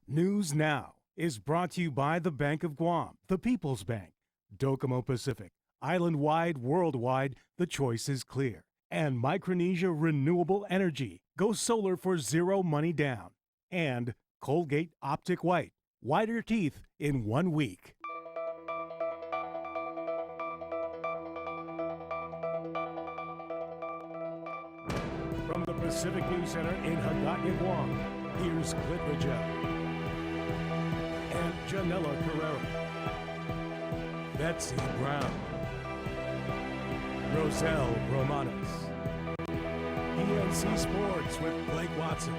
News Now is brought to you by the Bank of Guam, the People's Bank, Docomo Pacific, island-wide, worldwide, the choice is clear. And Micronesia Renewable Energy, go solar for zero money down. And Colgate Optic White, whiter teeth in 1 week. From the Pacific News Center in Hagåtña, Guam, here's Clint Ridgell and Janella Carrera, Betsy Brown, Roselle Romanos, PNC Sports with Blake Watson,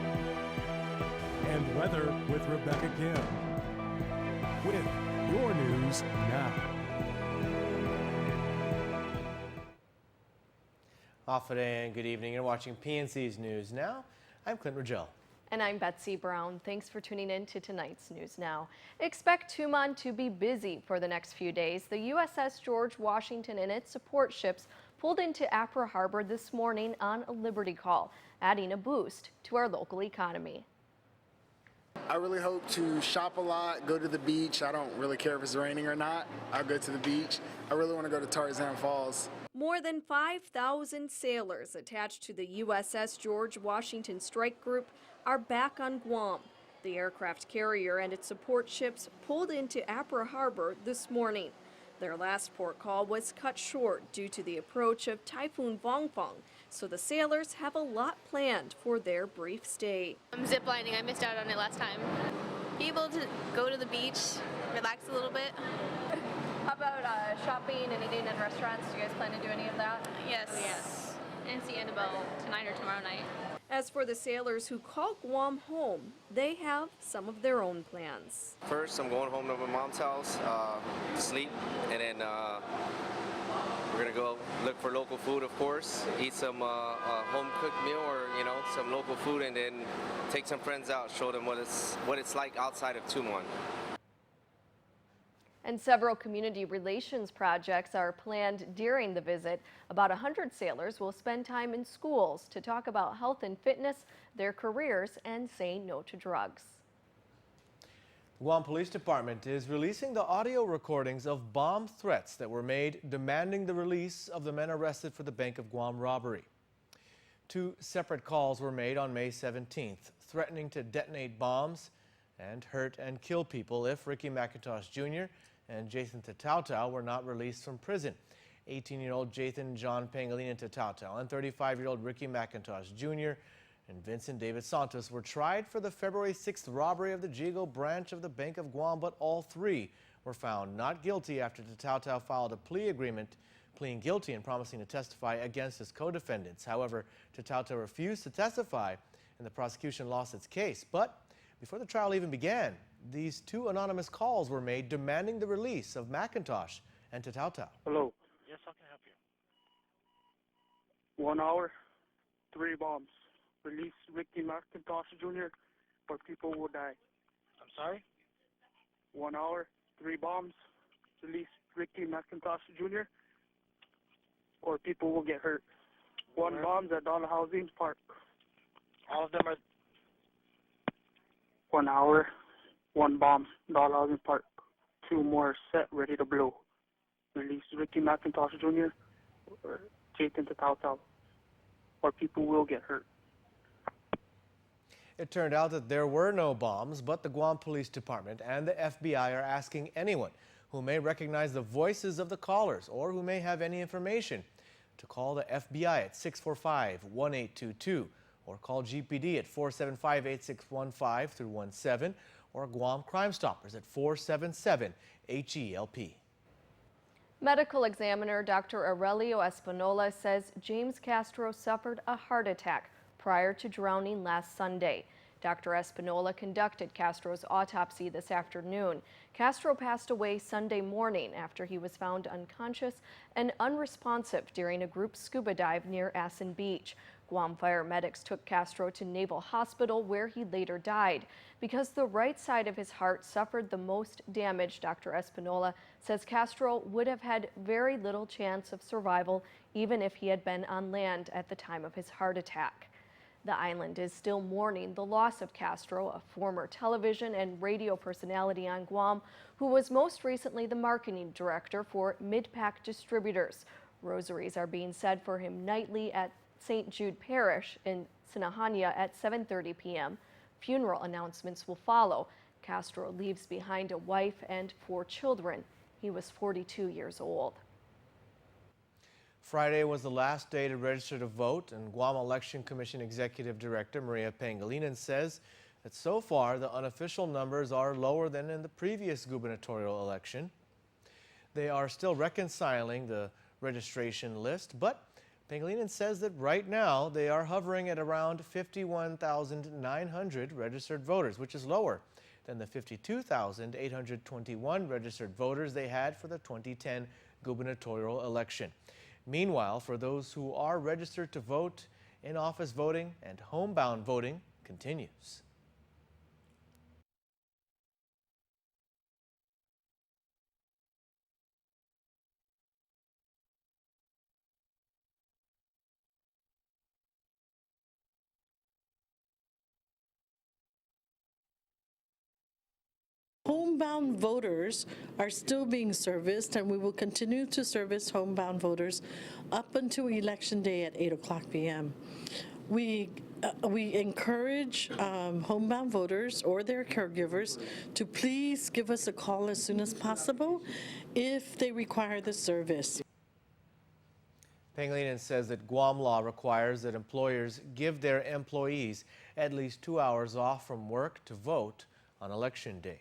and weather with Rebecca Kim. With your news now. Off today and good evening. You're watching PNC's News Now. I'm Clint Ridgell. And I'm Betsy Brown. Thanks for tuning in to tonight's News Now. Expect Tumon to be busy for the next few days. The USS George Washington and its support ships pulled into Apra Harbor this morning on a Liberty call, adding a boost to our local economy. I really hope to shop a lot, go to the beach. I don't really care if it's raining or not. I'll go to the beach. I really want to go to Tarzan Falls. More than 5,000 sailors attached to the USS George Washington Strike Group are back on Guam. The aircraft carrier and its support ships pulled into Apra Harbor this morning. Their last port call was cut short due to the approach of Typhoon Vongfong, so the sailors have a lot planned for their brief stay. I'm ziplining. I missed out on it last time. Be able to go to the beach, relax a little bit. How about shopping and eating in restaurants? Do you guys plan to do any of that? Yes. Yes. And see Annabelle tonight or tomorrow night. As for the sailors who call Guam home, they have some of their own plans. First, I'm going home to my mom's house to sleep, and then we're gonna go look for local food, of course, eat some home-cooked meal or some local food, and then take some friends out, show them what it's like outside of Tumon. And several community relations projects are planned during the visit. About 100 sailors will spend time in schools to talk about health and fitness, their careers, and saying no to drugs. The Guam Police Department is releasing the audio recordings of bomb threats that were made demanding the release of the men arrested for the Bank of Guam robbery. 2 separate calls were made on May 17th, threatening to detonate bombs and hurt and kill people if Ricky McIntosh Jr. and Jathan Tatautau were not released from prison. 18-year-old Jathan John Pangilinan Tatautau and 35-year-old Ricky McIntosh Jr. and Vincent David Santos were tried for the February 6th robbery of the Jigo branch of the Bank of Guam, but all 3 were found not guilty after Tatautau filed a plea agreement, pleading guilty and promising to testify against his co-defendants. However, Tatautau refused to testify and the prosecution lost its case. But before the trial even began, these 2 anonymous calls were made demanding the release of McIntosh and Tatautau. Hello. Yes, how can I help you? 1 hour, 3 bombs. Release Ricky McIntosh Jr. or people will die. I'm sorry? 1 hour, 3 bombs. Release Ricky McIntosh Jr. or people will get hurt. 1 bomb at Dollar Housing Park. All of them are... 1 hour, 1 bomb, Dollar Housing Park. 2 more set, ready to blow. Release Ricky McIntosh Jr. or Jathan Tatautau, or people will get hurt. It turned out that there were no bombs, but the Guam Police Department and the FBI are asking anyone who may recognize the voices of the callers or who may have any information to call the FBI at 645-1822 or call GPD at 475-8615-17 or Guam Crime Stoppers at 477-HELP. Medical examiner Dr. Aurelio Espinola says James Castro suffered a heart attack prior to drowning last Sunday. Dr. Espinola conducted Castro's autopsy this afternoon. Castro passed away Sunday morning after he was found unconscious and unresponsive during a group scuba dive near Assen Beach. Guam fire medics took Castro to Naval Hospital where he later died. Because the right side of his heart suffered the most damage, Dr. Espinola says Castro would have had very little chance of survival even if he had been on land at the time of his heart attack. The island is still mourning the loss of Castro, a former television and radio personality on Guam, who was most recently the marketing director for Mid-Pac Distributors. Rosaries are being said for him nightly at St. Jude Parish in Sinahania at 7:30 p.m. Funeral announcements will follow. Castro leaves behind a wife and 4 children. He was 42 years old. Friday was the last day to register to vote, and Guam Election Commission Executive Director Maria Pangilinan says that so far the unofficial numbers are lower than in the previous gubernatorial election. They are still reconciling the registration list, but Pangilinan says that right now they are hovering at around 51,900 registered voters, which is lower than the 52,821 registered voters they had for the 2010 gubernatorial election. Meanwhile, for those who are registered to vote, in-office voting and homebound voting continues. Homebound voters are still being serviced, and we will continue to service homebound voters up until Election Day at 8 o'clock p.m. We encourage homebound voters or their caregivers to please give us a call as soon as possible if they require the service. Pangilinan says that Guam law requires that employers give their employees at least 2 hours off from work to vote on Election Day.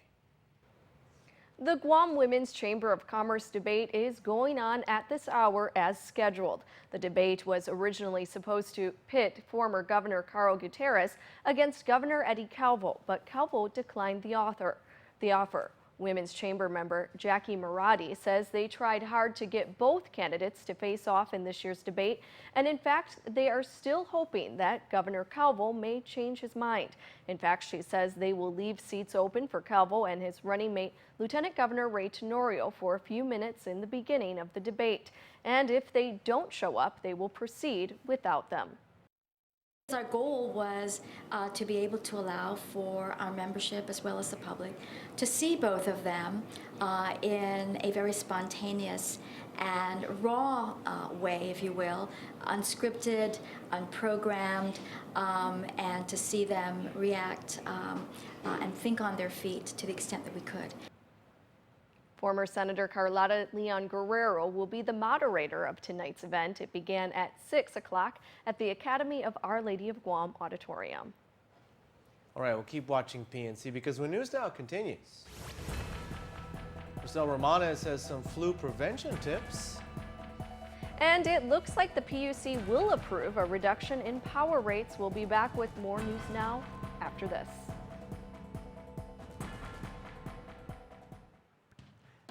The Guam Women's Chamber of Commerce debate is going on at this hour as scheduled. The debate was originally supposed to pit former Governor Carl Gutierrez against Governor Eddie Calvo, but Calvo declined the offer. Women's Chamber member Jackie Maradi says they tried hard to get both candidates to face off in this year's debate, and in fact, they are still hoping that Governor Calvo may change his mind. In fact, she says they will leave seats open for Calvo and his running mate, Lieutenant Governor Ray Tenorio, for a few minutes in the beginning of the debate. And if they don't show up, they will proceed without them. Our goal was to be able to allow for our membership as well as the public to see both of them in a very spontaneous and raw way, if you will, unscripted, unprogrammed, and to see them react and think on their feet to the extent that we could. Former Senator Carlotta Leon Guerrero will be the moderator of tonight's event. It began at 6 o'clock at the Academy of Our Lady of Guam Auditorium. All right, we'll keep watching PNC because when News Now continues, Marcel Romanes has some flu prevention tips. And it looks like the PUC will approve a reduction in power rates. We'll be back with more News Now after this.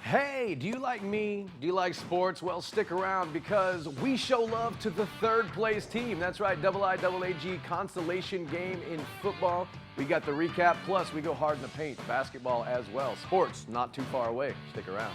Hey, do you like me? Do you like sports? Well, stick around because we show love to the third place team. That's right, IIAAG consolation game in football. We got the recap, plus we go hard in the paint, basketball as well. Sports not too far away. Stick around.